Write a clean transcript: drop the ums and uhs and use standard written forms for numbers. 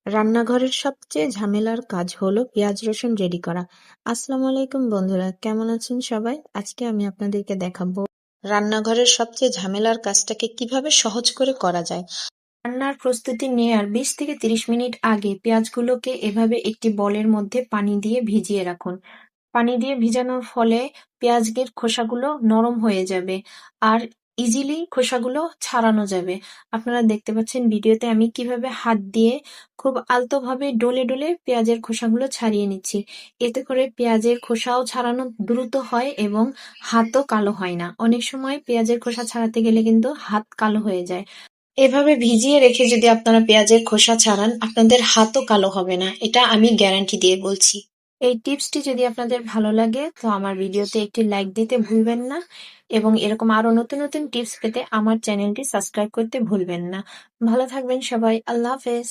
রান্নাঘরের সবচেয়ে ঝামেলার কাজ হলো পেঁয়াজ রসুন রেডি করা। আসসালামু আলাইকুম বন্ধুরা, কেমন আছেন সবাই? আজকে আমি আপনাদেরকে দেখাবো রান্নাঘরের সবচেয়ে ঝামেলার কাজটাকে কিভাবে সহজ করে করা যায়। রান্নার প্রস্তুতি নেয়ার ২০ থেকে ৩০ মিনিট আগে পেঁয়াজগুলোকে এভাবে একটি বলের মধ্যে পানি দিয়ে ভিজিয়ে রাখুন। পানি দিয়ে ভিজানোর ফলে পেঁয়াজের খোসাগুলো নরম হয়ে যাবে আর ইজিলি খোসাগুলো ছাড়ানো যাবে। আপনারা দেখতে পাচ্ছেন ভিডিওতে আমি কিভাবে হাত দিয়ে খুব আলতোভাবে ডলে ডলে পেঁয়াজের খোসাগুলো ছাড়িয়ে নিচ্ছি। এতে করে পেঁয়াজের খোসাও ছাড়ানো দ্রুত হয় এবং হাতও কালো হয় না। অনেক সময় পেঁয়াজের খোসা ছাড়াতে গেলে কিন্তু হাত কালো হয়ে যায়। এভাবে ভিজিয়ে রেখে যদি আপনারা পেঁয়াজের খোসা ছাড়ান, আপনাদের হাতও কালো হবে না। এটা আমি গ্যারান্টি দিয়ে বলছি। এই টিপসটি যদি আপনাদের ভালো লাগে তো আমার ভিডিওতে একটি লাইক দিতে ভুলবেন না এবং এরকম আরো নতুন নতুন টিপস পেতে আমার চ্যানেলটি সাবস্ক্রাইব করতে ভুলবেন না। ভালো থাকবেন সবাই। আল্লাহ হাফেজ।